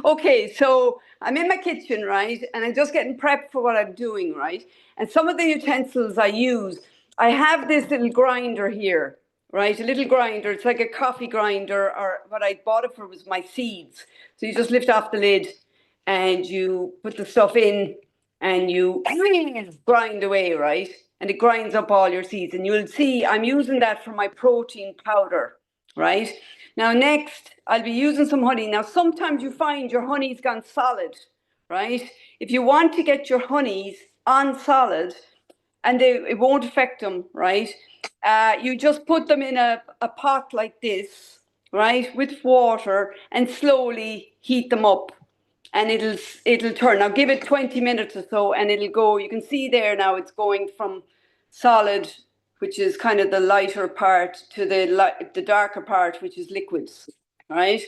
Okay, so I'm in my kitchen, right? And I'm just getting prepped for what I'm doing, right? And some of the utensils I use, I have this little grinder here, right? A little grinder. It's like a coffee grinder, or what I bought it for was my seeds. So you just lift off the lid and you put the stuff in and you grind away, right? And it grinds up all your seeds. And you'll see I'm using that for my protein powder, right? Now, next, I'll be using some honey. Now, sometimes you find your honey's gone solid, right? If you want to get your honeys on solid, and it won't affect them, right? You just put them in a pot like this, right, with water, and slowly heat them up, and it'll turn. Now give it 20 minutes or so, and it'll go. You can see there now it's going from solid, which is kind of the lighter part, to the darker part, which is liquids, right?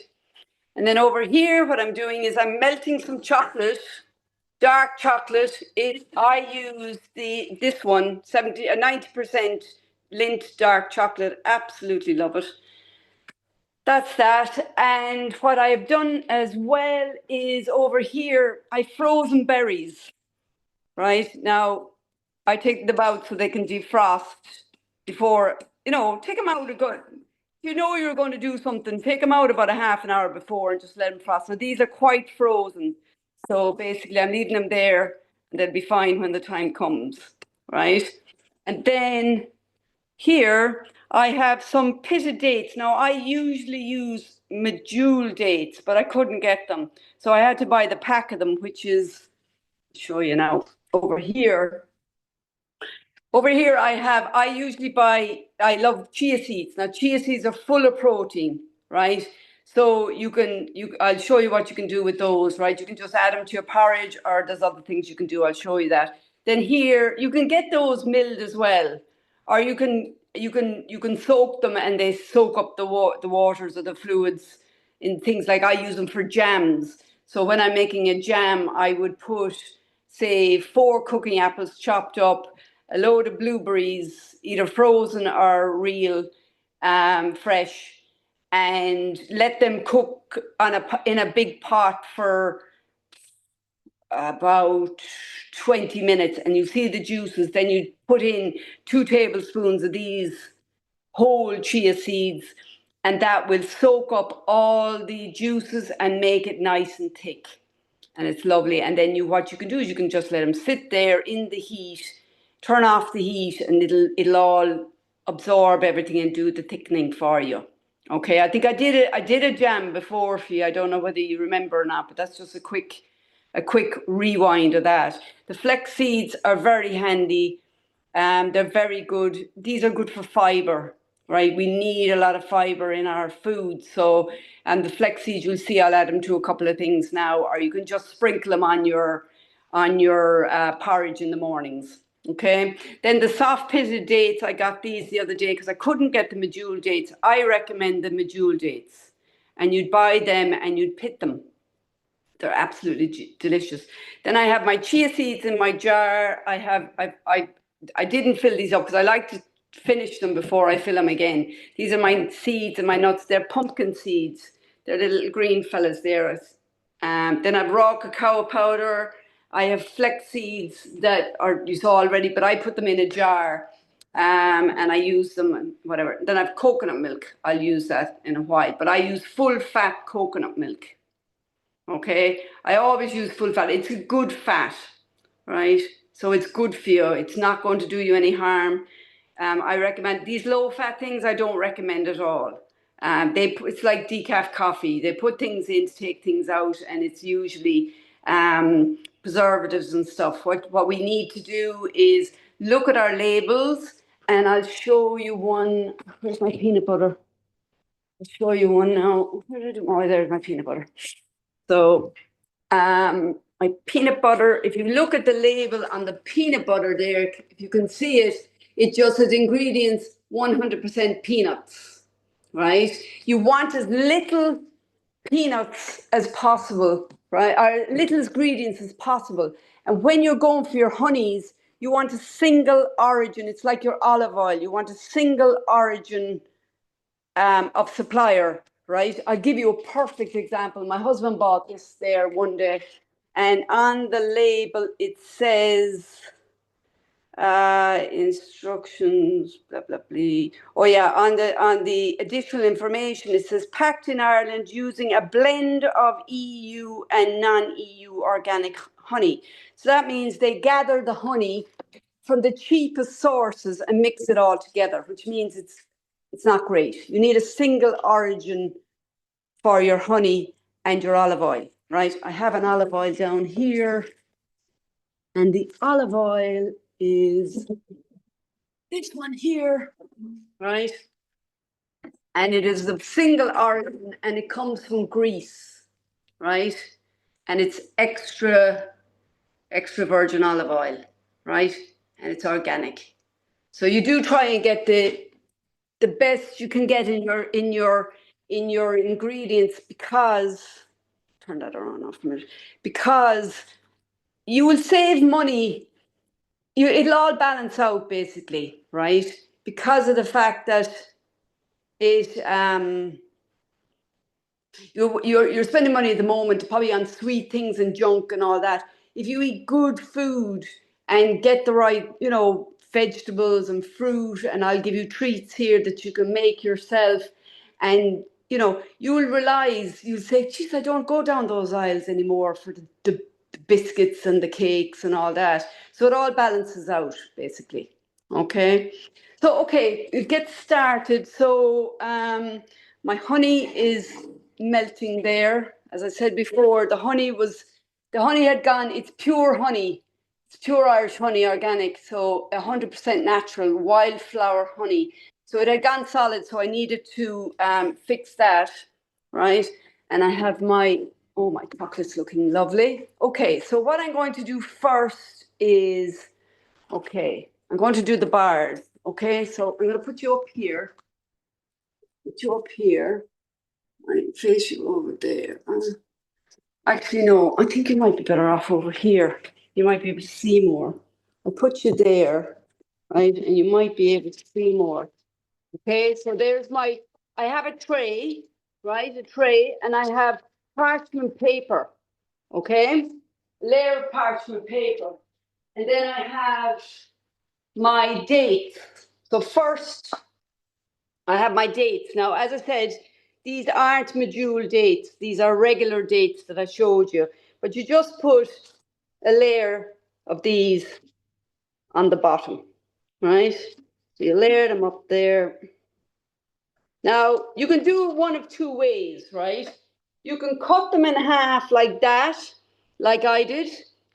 And then over here, what I'm doing is I'm melting some chocolate, dark chocolate. I use this one, 90% Lindt dark chocolate. Absolutely love it. That's that. And what I've done as well is over here, I frozen berries, right? Now, I take them out so they can defrost before, take them out. You know you're going to do something, take them out about a half an hour before and just let them frost. Now, these are quite frozen. So basically, I'm leaving them there and they'll be fine when the time comes, right? And then here, I have some pitted dates. Now, I usually use medjool dates, but I couldn't get them. So I had to buy the pack of them, which is, I'll show you now, over here. Over here, I usually buy, I love chia seeds. Now, chia seeds are full of protein, right? So I'll show you what you can do with those, right? You can just add them to your porridge, or there's other things you can do. I'll show you that. Then here, you can get those milled as well, or you can soak them and they soak up the waters or the fluids in things like, I use them for jams. So when I'm making a jam, I would put, say, 4 cooking apples chopped up, a load of blueberries, either frozen or real, fresh, and let them cook in a big pot for about 20 minutes, and you see the juices. Then you put in 2 tablespoons of these whole chia seeds, and that will soak up all the juices and make it nice and thick, and it's lovely. And then what you can do is you can just let them sit there in the heat, turn off the heat, and it'll all absorb everything and do the thickening for you. Okay, I think I did a jam before for you. I don't know whether you remember or not, but that's just a quick rewind of that. The flex seeds are very handy. They're very good. These are good for fiber, right? We need a lot of fiber in our food. So, and the flex seeds, you'll see I'll add them to a couple of things now, or you can just sprinkle them on your porridge in the mornings. Okay. Then the soft pitted dates, I got these the other day because I couldn't get the medjool dates. I recommend the medjool dates, and you'd buy them and you'd pit them. They're absolutely delicious. Then I have my chia seeds in my jar. I didn't fill these up because I like to finish them before I fill them again. These are my seeds and my nuts. They're pumpkin seeds. They're the little green fellas there. Then I've raw cacao powder. I have flex seeds that you saw already, but I put them in a jar, and I use them and whatever. Then I've coconut milk. I'll use that in a while, but I use full fat coconut milk. Okay, I always use full fat. It's a good fat, right? So it's good for you. It's not going to do you any harm. I recommend these low fat things. I don't recommend at all. It's like decaf coffee. They put things in to take things out, and it's usually preservatives and stuff. What we need to do is look at our labels, and I'll show you one. Where's my peanut butter? I'll show you one now. Oh, there's my peanut butter. So my peanut butter, if you look at the label on the peanut butter there, if you can see it, it just has ingredients 100% peanuts, right? You want as little peanuts as possible, right? Or little ingredients as possible. And when you're going for your honeys, you want a single origin. It's like your olive oil. You want a single origin of supplier, right? I'll give you a perfect example. My husband bought this there one day, and on the label it says instructions, blah blah blah. Oh yeah, on the additional information it says packed in Ireland using a blend of EU and non-EU organic honey. So that means they gather the honey from the cheapest sources and mix it all together, which means it's not great. You need a single origin for your honey and your olive oil, right? I have an olive oil down here, and the olive oil is this one here, right? And it is the single origin, and it comes from Greece, right? And it's extra virgin olive oil, right? And it's organic. So you do try and get the best you can get in your ingredients, because turn that around off a minute, because you will save money. It'll all balance out basically, right? Because of the fact that it you're spending money at the moment probably on sweet things and junk and all that. If you eat good food and get the right, vegetables and fruit, and I'll give you treats here that you can make yourself, and you will realize, you'll say, geez, I don't go down those aisles anymore for the biscuits and the cakes and all that. So it all balances out basically. Okay. So, okay, it gets started. So, my honey is melting there. As I said before, the honey had gone, it's pure honey. It's pure Irish honey, organic. So 100% natural, wildflower honey. So it had gone solid. So I needed to fix that, right? And I have oh, my chocolate's looking lovely. Okay, so what I'm going to do first is, okay, I'm going to do the bars. Okay, so I'm going to put you up here. Put you up here. I place you over there. Actually, no, I think you might be better off over here. You might be able to see more. I'll put you there, right? And you might be able to see more. Okay, so I have a tray, right? A tray, and I have parchment paper. Okay, layer of parchment paper. And then I have my dates. So first, I have my dates. Now, as I said, these aren't medjool dates. These are regular dates that I showed you. But you just put a layer of these on the bottom, right? So you layer them up there. Now, you can do it one of two ways, right? You can cut them in half like that, like I did,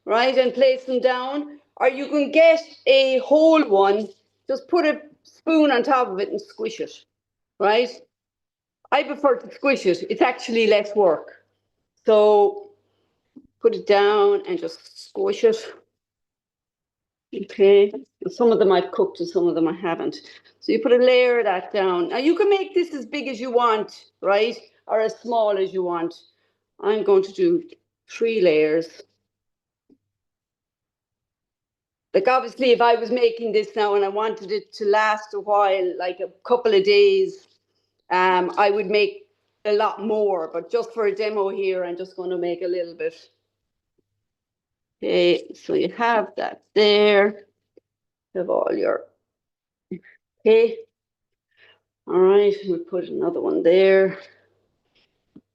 right? And place them down. Or you can get a whole one, just put a spoon on top of it and squish it, right? I prefer to squish it. It's actually less work. So put it down and just squish it. Okay. Some of them I've cooked and some of them I haven't. So you put a layer of that down. Now you can make this as big as you want, right? Or as small as you want. I'm going to do 3 layers. Like obviously if I was making this now and I wanted it to last a while, like a couple of days, I would make a lot more, but just for a demo here, I'm just going to make a little bit. Okay, so you have that there. You have all your, okay. All right, we'll put another one there.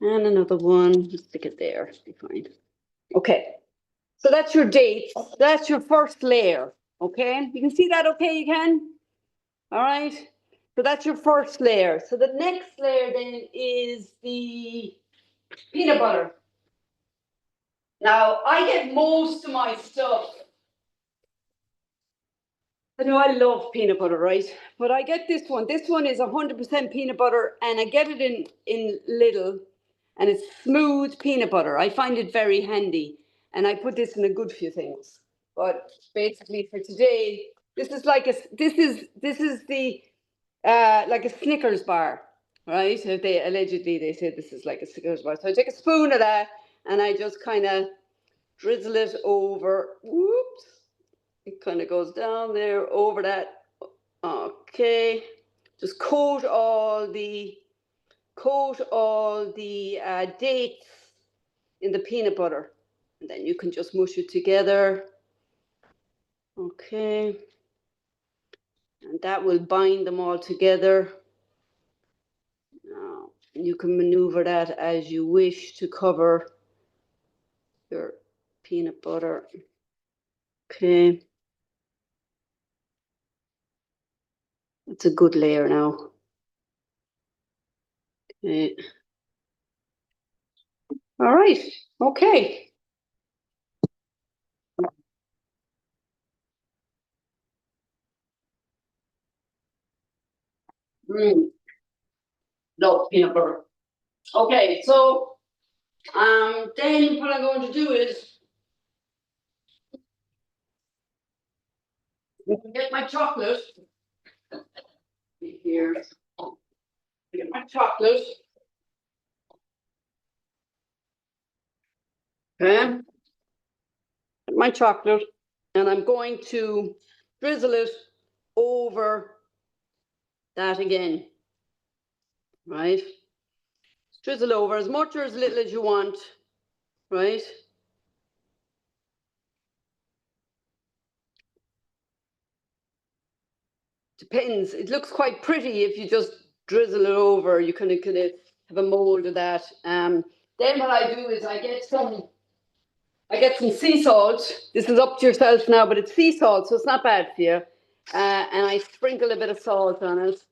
And another one, stick it there, be fine. Okay, so that's your date. That's your first layer, okay? You can see that okay, you can? All right, so that's your first layer. So the next layer then is the peanut butter. Now, I get most of my stuff. I know I love peanut butter, right? But I get this one. This one is 100% peanut butter, and I get it in Lidl, and it's smooth peanut butter. I find it very handy, and I put this in a good few things. But basically, for today, this is like this is the like a Snickers bar, right? They allegedly they say this is like a Snickers bar. So I take a spoon of that, and I just kind of drizzle it over. Whoops. It kind of goes down there over that. Okay. Just coat coat all the dates in the peanut butter. And then you can just mush it together. Okay. And that will bind them all together. Now, you can maneuver that as you wish to cover your peanut butter. Okay. It's a good layer now. Okay. All right. Okay. Love peanut butter. Okay, so then what I'm going to do is get my chocolate here. Get my chocolate. Okay. My chocolate, and I'm going to drizzle it over that again. Right? Drizzle over as much or as little as you want. Right? Depends. It looks quite pretty if you just drizzle it over. You kind of have a mold of that. Then what I do is I get some sea salt. This is up to yourself now, but it's sea salt, so it's not bad for you. And I sprinkle a bit of salt on it.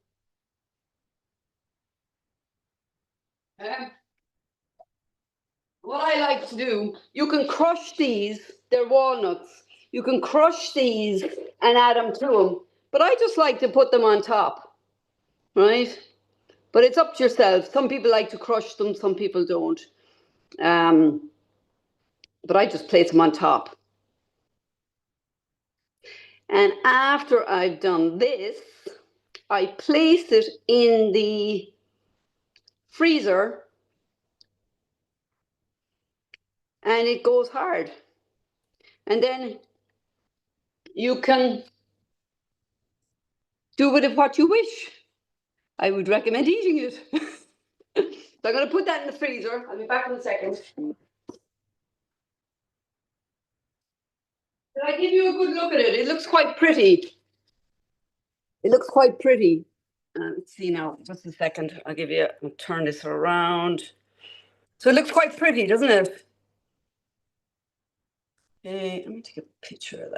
What I like to do, you can crush these, they're walnuts. You can crush these and add them to them. But I just like to put them on top, right? But it's up to yourself. Some people like to crush them, some people don't. But I just place them on top. And after I've done this, I place it in the freezer and it goes hard. And then you can do with it what you wish. I would recommend eating it. So I'm going to put that in the freezer. I'll be back in a second. Did I give you a good look at it? It looks quite pretty. It looks quite pretty. Let's see now, just a second. I'll turn this around. So it looks quite pretty, doesn't it? Okay, let me take a picture of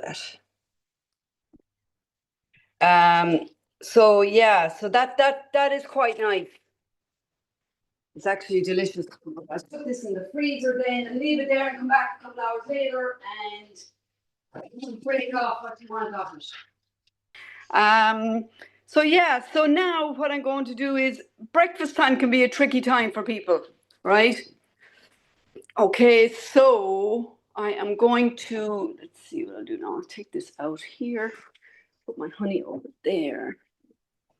that. So yeah, so that is quite nice. It's actually delicious. I'll put this in the freezer then and leave it there and come back a couple hours later and you can break off what you want off it. So yeah, so now what I'm going to do is breakfast time can be a tricky time for people, right? Okay, so I am going to, let's see what I'll do now. I'll take this out here, put my honey over there.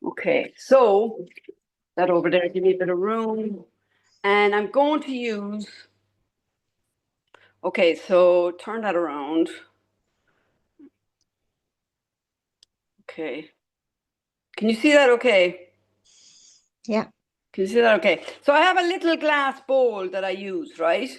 Okay, so that over there, give me a bit of room. And I'm going to use, okay, so turn that around. Okay. Can you see that okay? Yeah. Can you see that okay? So I have a little glass bowl that I use, right?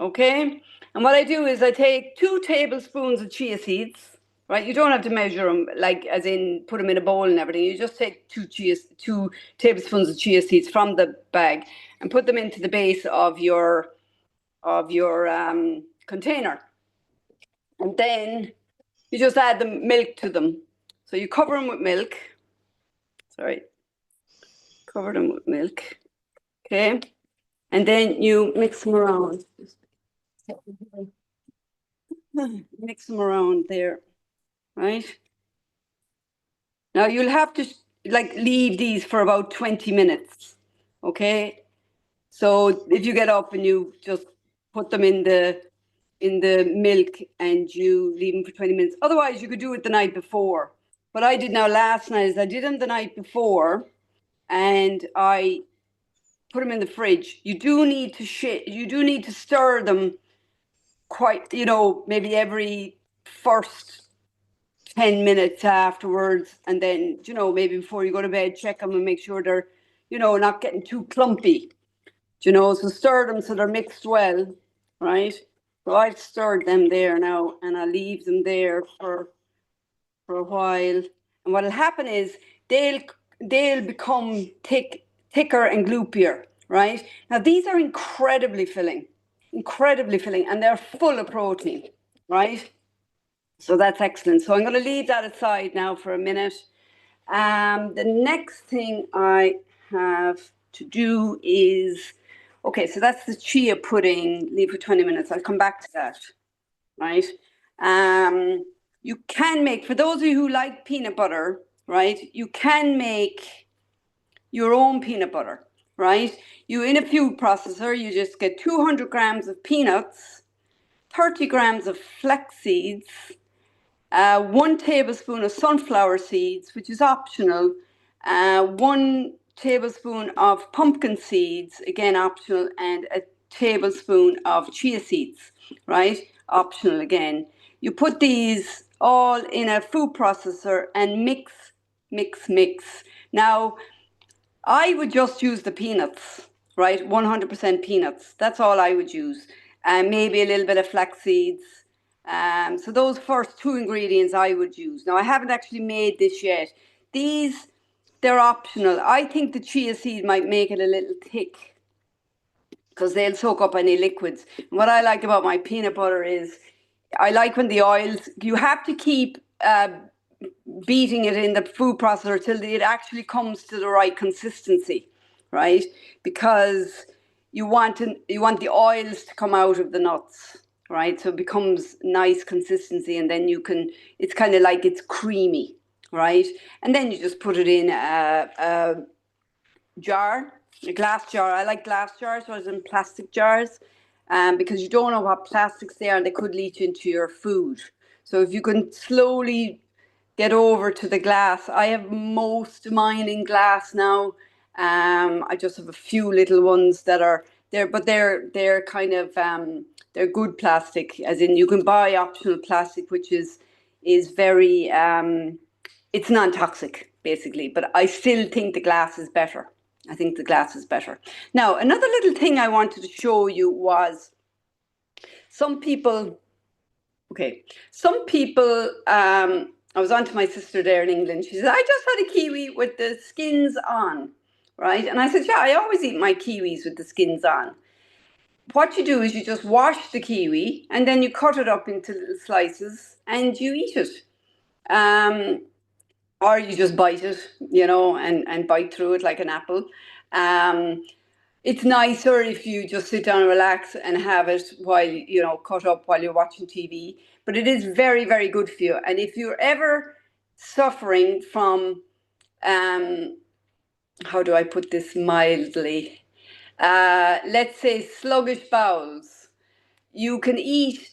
Okay. And what I do is I take 2 tablespoons of chia seeds, right? You don't have to measure them, like as in put them in a bowl and everything. You just take 2 tablespoons of chia seeds from the bag and put them into the base of your container. And then you just add the milk to them. So you cover them with milk. Sorry. Cover them with milk. Okay. And then you mix them around. Mix them around there. Right. Now you'll have to like leave these for about 20 minutes. Okay. So if you get up and you just put them in the milk and you leave them for 20 minutes. Otherwise, you could do it the night before. What I did now last night is I did them the night before and I put them in the fridge. You do need to stir them quite, maybe every first 10 minutes afterwards. And then, maybe before you go to bed, check them and make sure they're not getting too clumpy. So stir them so they're mixed well, right? So I've stirred them there now, and I'll leave them there for a while. And what'll happen is they'll become thicker and gloopier, right? Now these are incredibly filling, and they're full of protein, right? So that's excellent. So I'm going to leave that aside now for a minute. The next thing I have to do is, okay, so that's the chia pudding. Leave for 20 minutes. I'll come back to that, right? You can make, for those of you who like peanut butter, right, you can make your own peanut butter, right? In a food processor, you just get 200 grams of peanuts, 30 grams of flax seeds, 1 tablespoon of sunflower seeds, which is optional, 1 tablespoon of pumpkin seeds, again optional, and a tablespoon of chia seeds, right? Optional again. You put these all in a food processor and mix, mix, mix. Now, I would just use the peanuts, right? 100% peanuts. That's all I would use. And maybe a little bit of flax seeds. So those first 2 ingredients I would use. Now, I haven't actually made this yet. They're optional. I think the chia seed might make it a little thick because they'll soak up any liquids. And what I like about my peanut butter is I like when the oils, you have to keep beating it in the food processor till it actually comes to the right consistency, right? Because you want the oils to come out of the nuts, right? So it becomes nice consistency, and then it's kind of like it's creamy, right? And then you just put it in a jar, a glass jar. I like glass jars rather than plastic jars, because you don't know what plastics they are, and they could leach into your food. So if you can slowly get over to the glass. I have most of mine in glass now. I just have a few little ones that are there, but they're kind of they're good plastic, as in you can buy optional plastic, which is very it's non-toxic basically. But I still think the glass is better. I think the glass is better. Now, another little thing I wanted to show you was some people. Okay, some people. I was on to my sister there in England. She said, I just had a kiwi with the skins on, right? And I said, yeah, I always eat my kiwis with the skins on. What you do is you just wash the kiwi and then you cut it up into little slices and you eat it. Or you just bite it, and bite through it like an apple. It's nicer if you just sit down and relax and have it while, cut up while you're watching TV. But it is very, very good for you. And if you're ever suffering from, how do I put this mildly? Let's say sluggish bowels, you can eat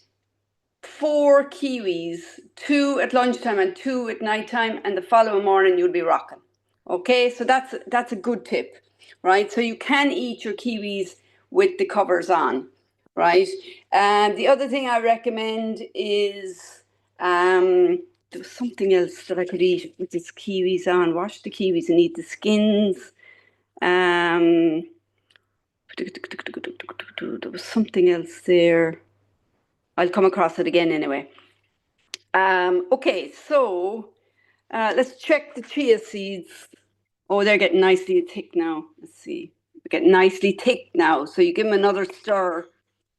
4 kiwis, 2 at lunchtime and 2 at nighttime, and the following morning you'll be rocking. Okay, so that's a good tip, right? So you can eat your kiwis with the covers on, right? And the other thing I recommend is there was something else that I could eat with these kiwis on. Wash the kiwis and eat the skins. There was something else there. I'll come across it again anyway. Okay, so let's check the chia seeds. Oh, they're getting nicely thick now. Let's see. They're getting nicely thick now. So you give them another stir,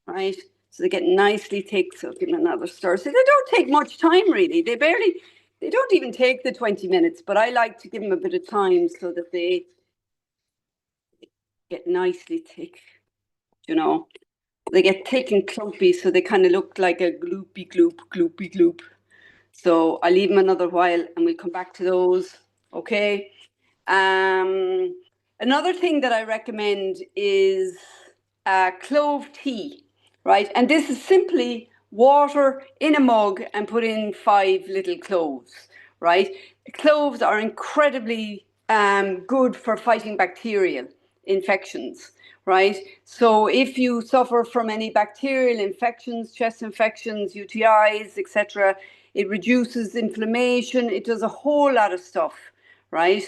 right? So they get nicely thick. So give them another stir. So they don't take much time, really. They don't even take the 20 minutes. But I like to give them a bit of time so that they get nicely thick, They get thick and clumpy, so they kind of look like a gloopy gloop. So I'll leave them another while and we'll come back to those. Okay. Another thing that I recommend is clove tea, right? And this is simply water in a mug and put in 5 little cloves, right? Cloves are incredibly good for fighting bacterial infections, right? So if you suffer from any bacterial infections, chest infections, UTIs, etc., it reduces inflammation. It does a whole lot of stuff, right?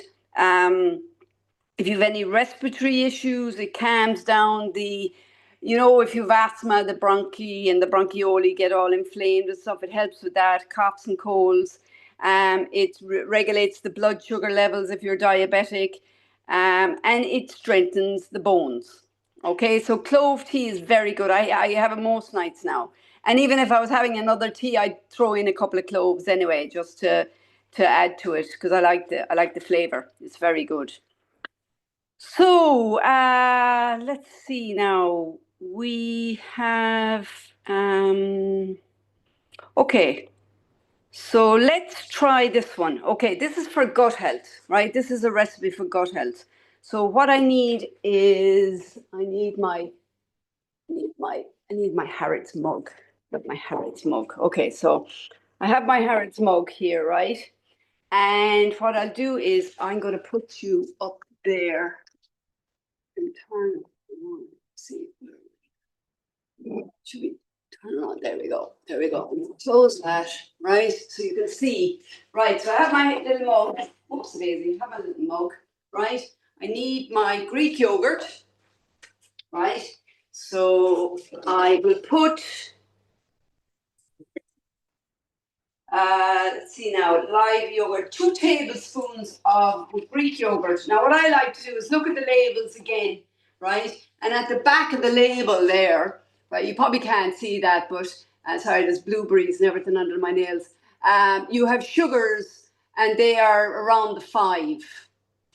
If you have any respiratory issues, it calms down the, if you have asthma, the bronchi and the bronchioli get all inflamed and stuff. It helps with that, coughs and colds. It regulates the blood sugar levels if you're diabetic, and it strengthens the bones. Okay, so clove tea is very good. I have it most nights now. And even if I was having another tea, I'd throw in a couple of cloves anyway, just to add to it, because I like the flavor. It's very good. So let's see now. We have okay. So let's try this one. Okay, this is for gut health, right? This is a recipe for gut health. So what I need is I need my Harrods mug. Got my Harrods mug. Okay, so I have my Harrods mug here, right? And what I'll do is I'm going to put you up there and turn it on. See, should we turn it on? There we go. There we go. Close that, right? So you can see, right? So I have my little mug. Oops, daisy. I have a little mug, right? I need my Greek yogurt, right? So I will put, let's see now, live yogurt, 2 tablespoons of Greek yogurt. Now, what I like to do is look at the labels again, right? And at the back of the label there, right, you probably can't see that, but sorry, there's blueberries and everything under my nails. You have sugars, and they are around the five.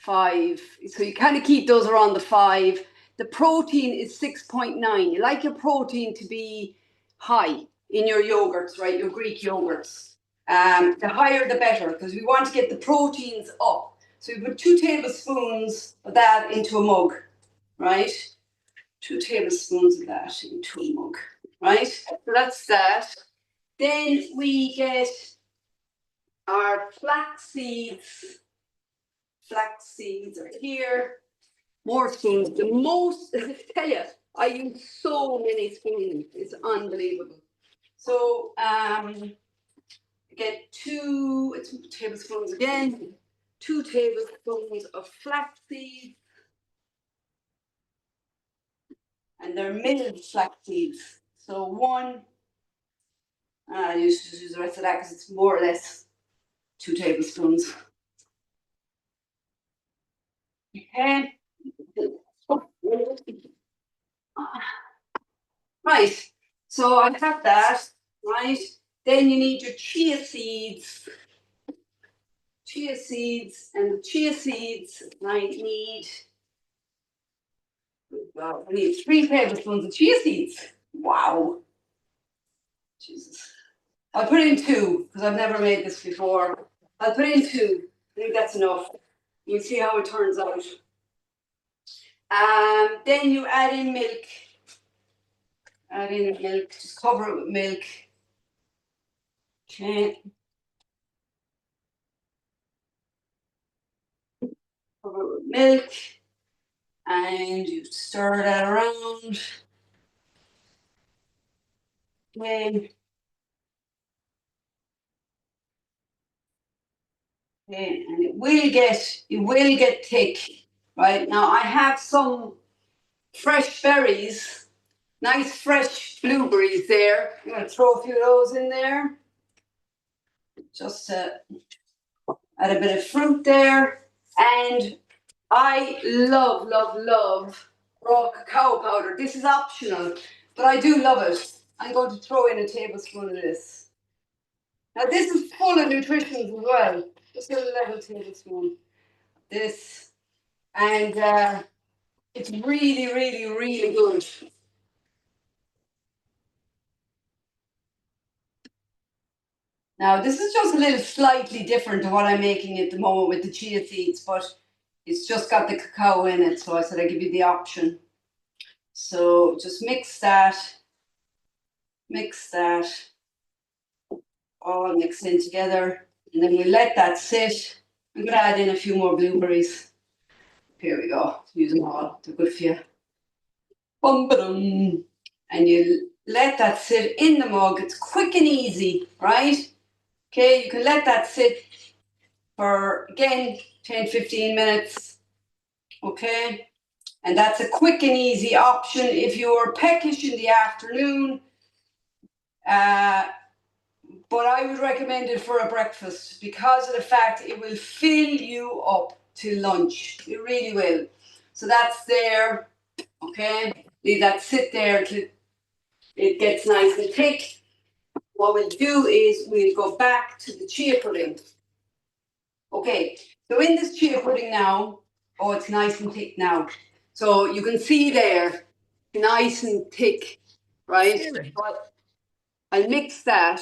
So you kind of keep those around the 5. The protein is 6.9. You like your protein to be high in your yogurts, right? Your Greek yogurts. The higher the better, because we want to get the proteins up. So we put 2 tablespoons of that into a mug, right? 2 tablespoons of that into a mug, right? So that's that. Then we get our flax seeds. Flax seeds are here. More spoons. The most, I tell you, I use so many spoons. It's unbelievable. So get 2 tablespoons again. 2 tablespoons of flax seeds. And they're milled flax seeds. So 1, I used to use the rest of that because it's more or less 2 tablespoons. Okay. Right. So I have that, right? Then you need your chia seeds. Chia seeds, and the chia seeds I need 3 tablespoons of chia seeds. Wow. Jesus. I'll put in 2 because I've never made this before. I'll put in 2. I think that's enough. We'll see how it turns out. Then you add in milk. Add in milk. Just cover it with milk. Okay. Cover it with milk. And you stir that around. Okay. Okay. And it will get thick. Right now, I have some fresh berries, nice fresh blueberries there. I'm going to throw a few of those in there. Just to add a bit of fruit there. And I love, love, love raw cacao powder. This is optional, but I do love it. I'm going to throw in a tablespoon of this. Now this is full of nutrition as well. Just a little tablespoon. This. And it's really, really, really good. Now, this is just a little slightly different to what I'm making at the moment with the chia seeds, but it's just got the cacao in it, so I said I'd give you the option. So just mix that, all mix in together, and then we let that sit. I'm going to add in a few more blueberries. Here we go. Use them all. They're good for you. Bum-ba-dum. And you let that sit in the mug. It's quick and easy, right? Okay, you can let that sit for, again, 10, 15 minutes. Okay, and that's a quick and easy option if you're peckish in the afternoon. But I would recommend it for a breakfast because of the fact it will fill you up to lunch. It really will. So that's there. Okay, leave that sit there till it gets nice and thick. What we'll do is we'll go back to the chia pudding. Okay, so in this chia pudding now, oh, it's nice and thick now. So you can see there, nice and thick, right? But I'll mix that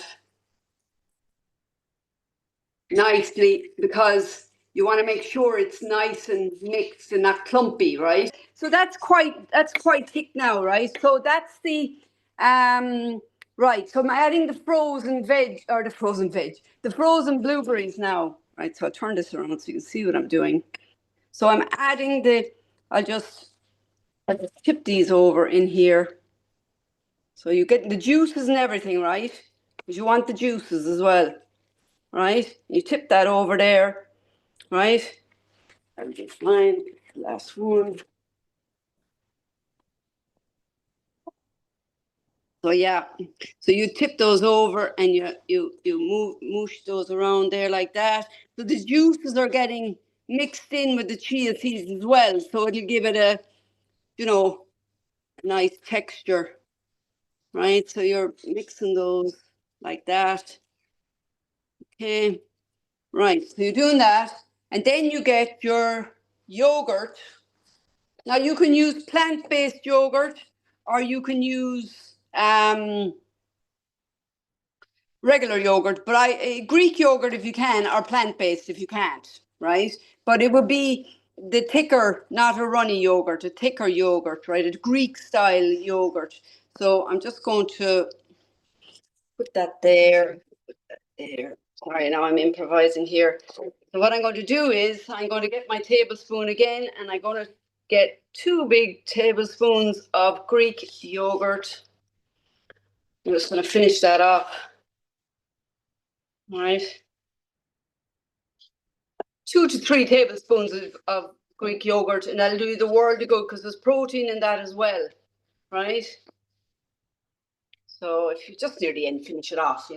nicely because you want to make sure it's nice and mixed and not clumpy, right? So that's quite thick now, right? So that's the right. So I'm adding the the frozen blueberries now, right? So I'll turn this around so you can see what I'm doing. So I'm adding I'll just tip these over in here. So you get the juices and everything, right? Because you want the juices as well, right? You tip that over there, right? I'll just find the last one. So yeah, so you tip those over and you mush those around there like that. So the juices are getting mixed in with the chia seeds as well. So it'll give it a, nice texture, right? So you're mixing those like that. Okay, right. So you're doing that, and then you get your yogurt. Now you can use plant-based yogurt, or you can use regular yogurt, but Greek yogurt if you can, or plant-based if you can't, right? But it would be the thicker, not a runny yogurt, a thicker yogurt, right? A Greek style yogurt. So I'm just going to put that there, there. Sorry, now I'm improvising here. So what I'm going to do is I'm going to get my tablespoon again, and I'm going to get 2 big tablespoons of Greek yogurt. I'm just going to finish that off. All right. 2 to 3 tablespoons of Greek yogurt, and that'll do you the world of good because there's protein in that as well, right? So if you just near the end, finish it off,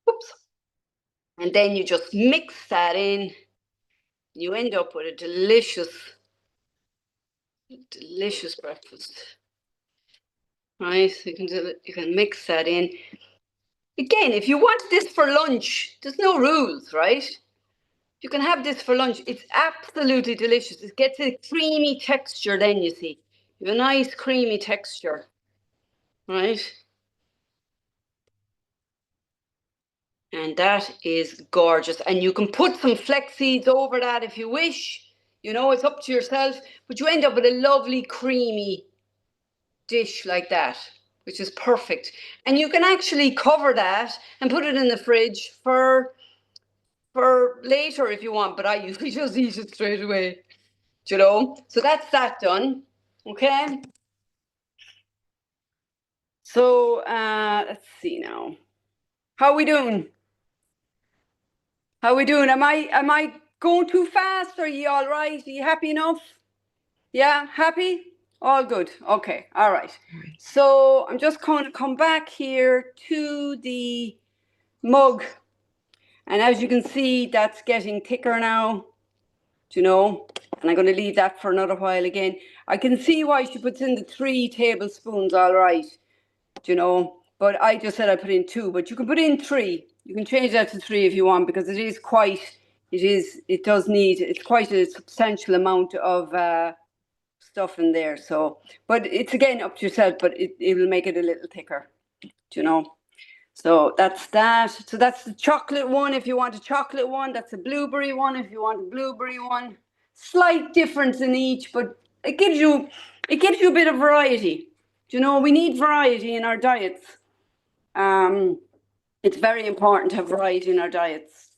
Oops. And then you just mix that in. You end up with a delicious breakfast, right? So you can mix that in. Again, if you want this for lunch, there's no rules, right? You can have this for lunch. It's absolutely delicious. It gets a creamy texture then, you see. You have a nice creamy texture, right? And that is gorgeous. And you can put some flex seeds over that if you wish. It's up to yourself. But you end up with a lovely creamy dish like that, which is perfect. And you can actually cover that and put it in the fridge for later if you want. But I usually just eat it straight away. So that's that done. Okay. So let's see now. How are we doing? How are we doing? Am I going too fast? Are you all right? Are you happy enough? Yeah, happy? All good. Okay. All right. So I'm just going to come back here to the mug. And as you can see, that's getting thicker now. And I'm going to leave that for another while again. I can see why she puts in the 3 tablespoons, all right. But I just said I put in 2, but you can put in 3. You can change that to 3 if you want because it's quite a substantial amount of stuff in there. So, but it's again up to yourself, but it will make it a little thicker, So that's that. So that's the chocolate one if you want a chocolate one. That's a blueberry one if you want a blueberry one. Slight difference in each, but it gives you a bit of variety. We need variety in our diets. It's very important to have variety in our diets.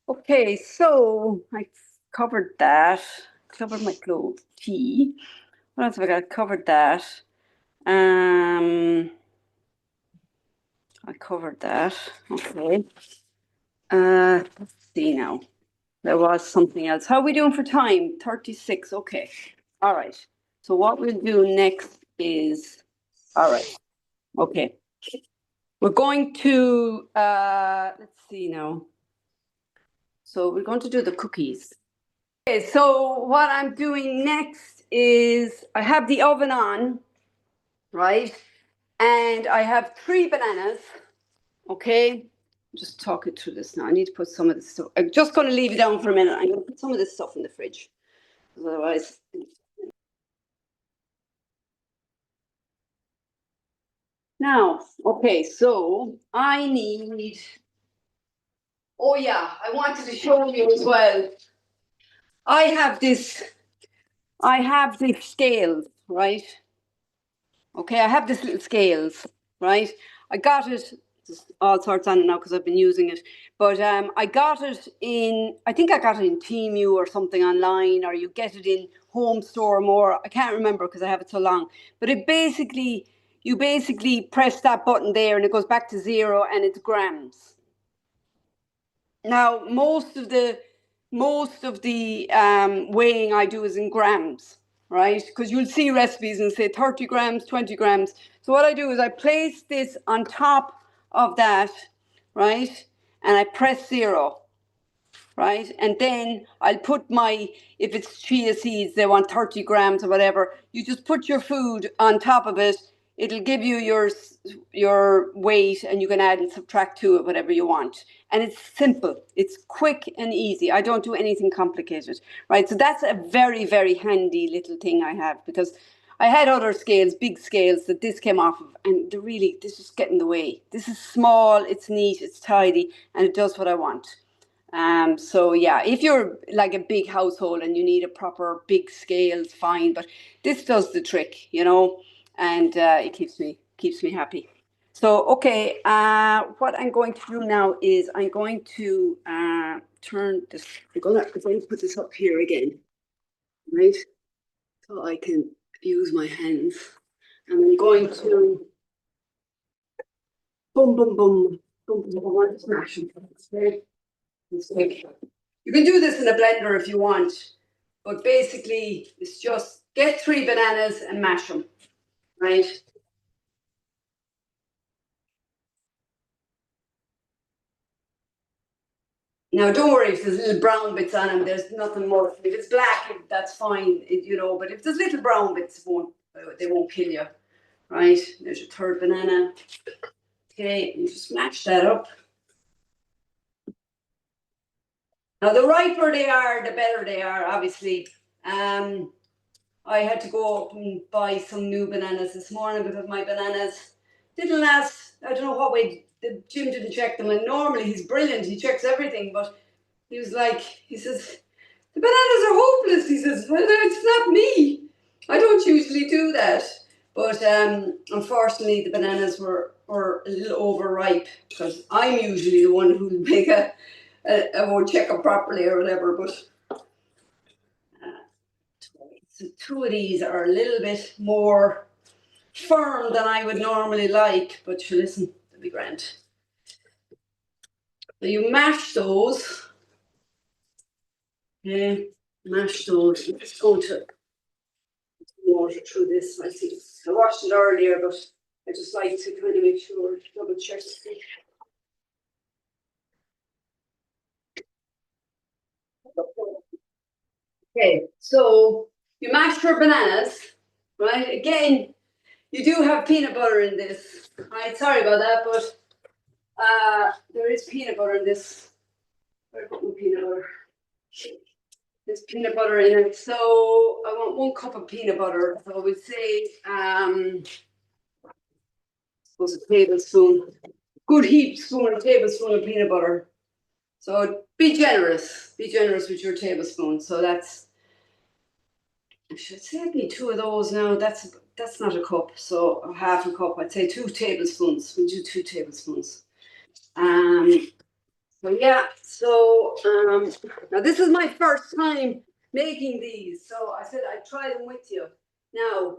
Okay, so I covered that. Covered my clothes. Tea. What else have I got? Covered that. I covered that. Okay. Let's see now. There was something else. How are we doing for time? 36. Okay. All right. So what we'll do next is, all right. Okay. We're going to, let's see now. So we're going to do the cookies. Okay, so what I'm doing next is I have the oven on, right? And I have 3 bananas. Okay. Just talk it through this now. I need to put some of this stuff. I'm just going to leave it down for a minute. I'm going to put some of this stuff in the fridge. Otherwise. Now, okay, so I need. Oh, yeah, I wanted to show you as well. I have this. I have the scales, right? Okay, I have this little scales, right? I got it, there's all sorts on it now because I've been using it. But I got it in, I think I got it in Temu or something online, or you get it in Home Store more. I can't remember because I have it so long. But you basically press that button there and it goes back to 0 and it's grams. Now, most of the weighing I do is in grams, right? Because you'll see recipes and say 30 grams, 20 grams. So what I do is I place this on top of that, right? And I press 0, right? And then I'll put if it's chia seeds, they want 30 grams or whatever. You just put your food on top of it. It'll give you your weight and you can add and subtract to it whatever you want. And it's simple. It's quick and easy. I don't do anything complicated, right? So that's a very, very handy little thing I have because I had other scales, big scales that this came off of, and this just get in the way. This is small, it's neat, it's tidy, and it does what I want. So yeah, if you're like a big household and you need a proper big scale, it's fine. But this does the trick, and it keeps me happy. So okay, what I'm going to do now is I'm going to turn this. I'm going to put this up here again, right? So I can use my hands. And I'm going to boom, boom, boom, boom, boom, boom, smash them. You can do this in a blender if you want, but basically it's just get 3 bananas and mash them, right? Now don't worry if there's little brown bits on them. There's nothing more. If it's black, that's fine, But if there's little brown bits, they won't kill you, right? There's your 3rd banana. Okay, you just mash that up. Now, the riper they are, the better they are, obviously. I had to go up and buy some new bananas this morning because my bananas didn't last. I don't know what way. The Jim didn't check them, and normally he's brilliant. He checks everything, but he says, the bananas are hopeless. He says, well, it's not me. I don't usually do that. But unfortunately, the bananas were a little overripe because I'm usually the one who'll make I won't check them properly or whatever, but so 2 of these are a little bit more firm than I would normally like, but listen, they'll be grand. So you mash those. Okay, mash those. I'm just going to water through this. I washed it earlier, but I just like to kind of make sure, double check. Okay, so you mash your bananas, right? Again, you do have peanut butter in this, right? Sorry about that, but there is peanut butter in this. Where put my peanut butter? There's peanut butter in it, so I want 1 cup of peanut butter. So I would say, I suppose a tablespoon, good heaped spoon, a tablespoon of peanut butter. So be generous with your tablespoon. So I should say it'd be 2 of those now. That's not a cup, so half a cup. I'd say 2 tablespoons. We do 2 tablespoons. So yeah, now this is my first time making these, so I said I'd try them with you. Now,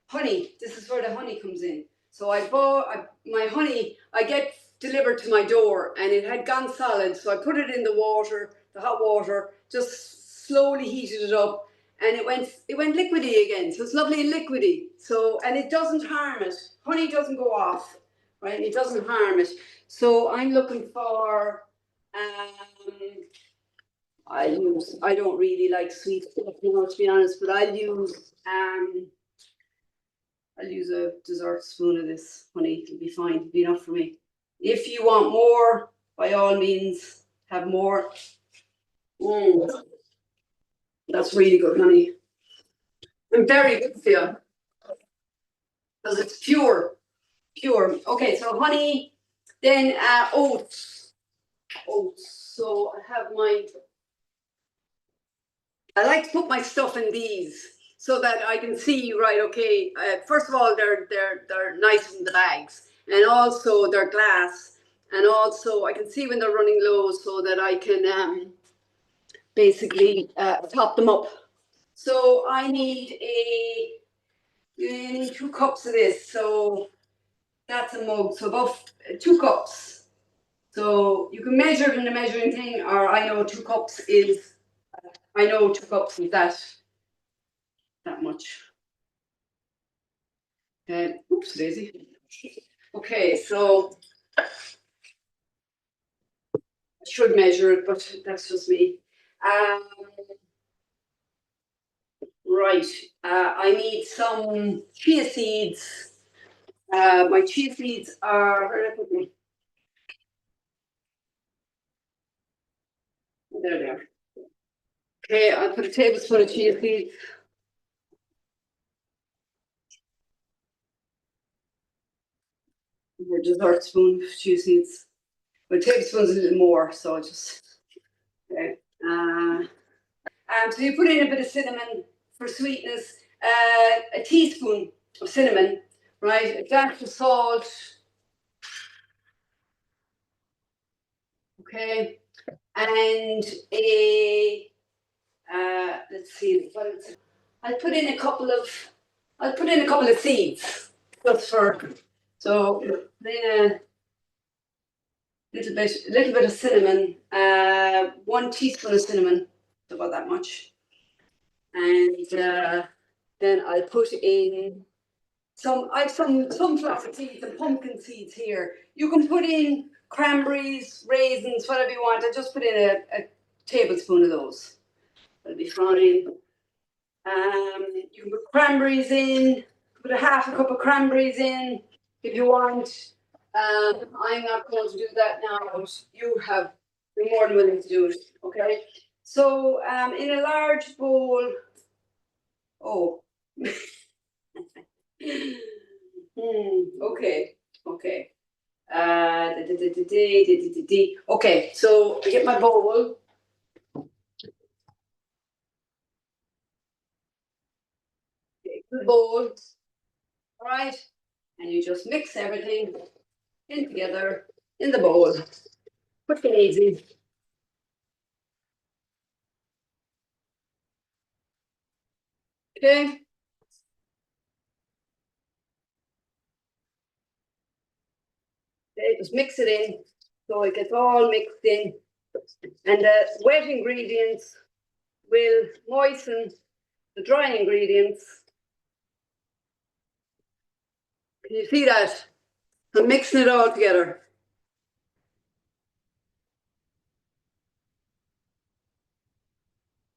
honey. This is where the honey comes in. So I bought my honey. I get delivered to my door, and it had gone solid. So I put it in the water, the hot water, just slowly heated it up, and it went liquidy again. So it's lovely and liquidy. So, and it doesn't harm it. Honey doesn't go off, right? It doesn't harm it. So I'm looking for I don't really like sweet stuff, to be honest, but I'll use a dessert spoon of this honey. It'll be fine. It'll be enough for me. If you want more, by all means, have more. That's really good honey. And very good for you. Because it's pure. Okay, so honey, then oats. So I like to put my stuff in these so that I can see, right, okay, first of all, they're nice in the bags, and also they're glass, and also I can see when they're running low so that I can basically top them up. So I need you need 2 cups of this, so that's a mug, so about 2 cups. So you can measure it in the measuring thing, or I know 2 cups is that much. Oops, Daisy. Okay, so I should measure it, but that's just me. Right, I need some chia seeds. My chia seeds are, where did I put them? There they are. Okay, I'll put a tablespoon of chia seeds. A dessert spoon of chia seeds. My tablespoon's a little more, so I just, okay. So you put in a bit of cinnamon for sweetness, a teaspoon of cinnamon, right? A dash of salt. Okay, and let's see, I'll put in a couple of seeds just for, so then a little bit of cinnamon, 1 teaspoon of cinnamon, about that much, and then I'll put in I have some sunflower seeds and pumpkin seeds here. You can put in cranberries, raisins, whatever you want. I just put in a tablespoon of those. That'll be fine. You can put cranberries in. Put a half a cup of cranberries in if you want. I'm not going to do that now, but you're more than willing to do it. Okay. So in a large bowl. Oh. Okay. Okay, so I get my bowl. Okay, good bowl. All right, and you just mix everything in together in the bowl. Quick and easy. Okay. Okay, just mix it in so it gets all mixed in, and the wet ingredients will moisten the dry ingredients. Can you see that? I'm mixing it all together.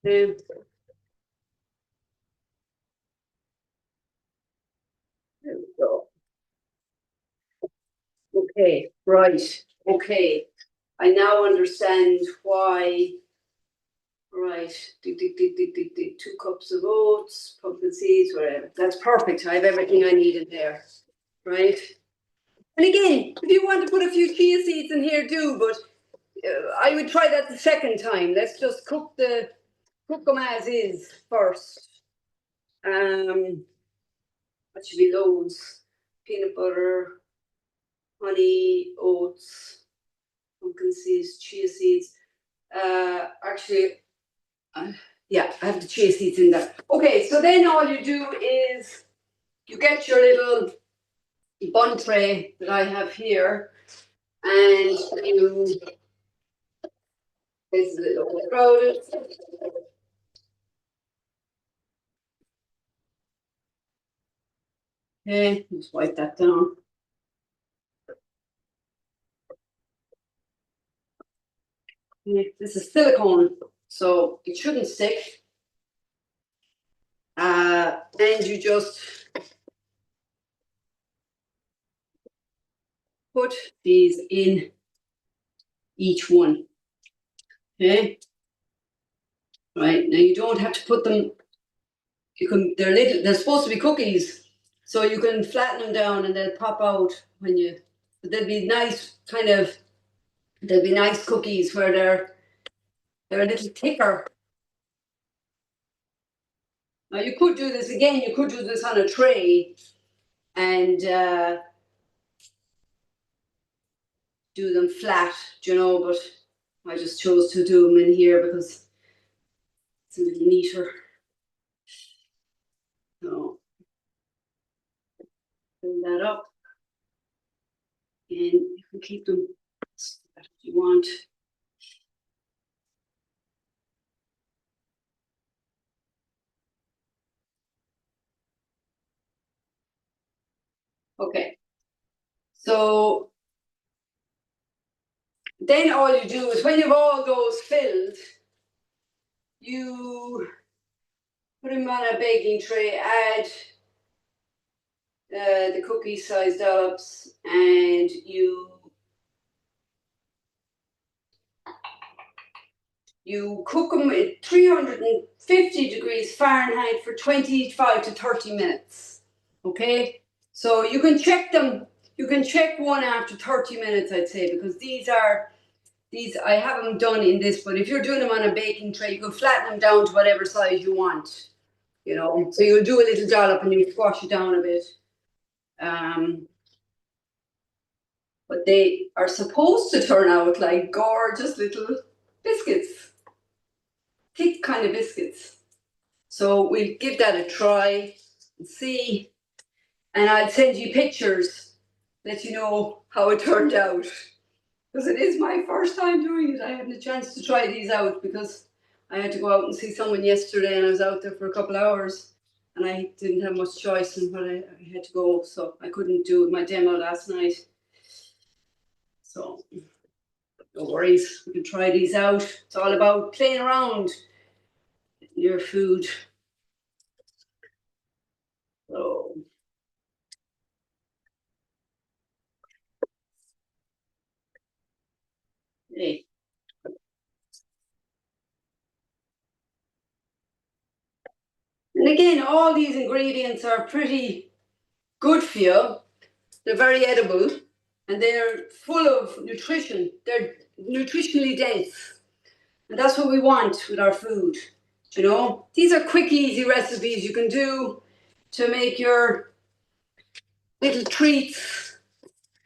There we go. Okay, right. Okay. I now understand why. Right. 2 cups of oats, pumpkin seeds, whatever. That's perfect. I have everything I need in there. Right. And again, if you want to put a few chia seeds in here, do, but I would try that the second time. Let's just cook them as is first. That should be loads. Peanut butter, honey, oats, pumpkin seeds, chia seeds. Actually, yeah, I have the chia seeds in there. Okay, so then all you do is you get your little bun tray that I have here, and you, this is a little bit crowded. Okay, just wipe that down. Okay, this is silicone, so it shouldn't stick. And you just put these in each one. Okay. Right, now you don't have to put them, they're supposed to be cookies, so you can flatten them down and they'll pop out when you, but they'll be nice they'll be nice cookies where they're a little thicker. Now you could do this again, you could do this on a tray and do them flat, but I just chose to do them in here because it's a little neater. So fill that up, and you can keep them if you want. Okay, so then all you do is when you've all those filled, you put them on a baking tray, add the cookie size dollops, and you cook them at 350 degrees Fahrenheit for 25 to 30 minutes. Okay, so you can check them. You can check one after 30 minutes, I'd say, because these, I have them done in this, but if you're doing them on a baking tray, you can flatten them down to whatever size you want, So you'll do a little dollop and you squash it down a bit. But they are supposed to turn out like gorgeous little biscuits, thick kind of biscuits. So we'll give that a try and see. And I'll send you pictures, let you know how it turned out. Because it is my first time doing it. I hadn't a chance to try these out because I had to go out and see someone yesterday and I was out there for a couple of hours and I didn't have much choice in when I had to go, so I couldn't do my demo last night. So no worries, we can try these out. It's all about playing around your food. So hey. And again, all these ingredients are pretty good for you. They're very edible and they're full of nutrition. They're nutritionally dense. And that's what we want with our food. These are quick, easy recipes you can do to make your little treats.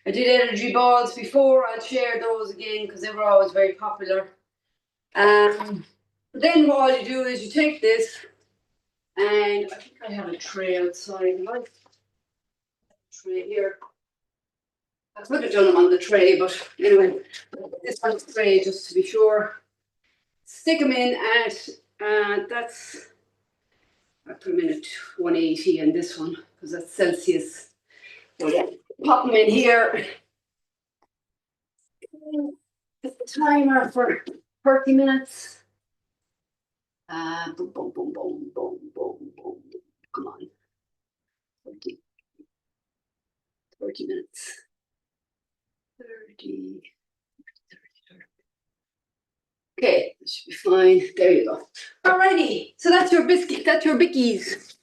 I did energy balls before. I'll share those again because they were always very popular. Then all you do is you take this, and I think I have a tray outside. Tray here. I could have done them on the tray, but anyway, this one's tray just to be sure. Stick them in at that's. I put them in at 180 in this one because that's Celsius. So yeah, pop them in here. Set the timer for 30 minutes. Boom, boom, boom, boom, boom, boom, boom. Come on. 30 minutes. 30. Okay, that should be fine. There you go. Alrighty, so that's your biscuit, that's your bickies.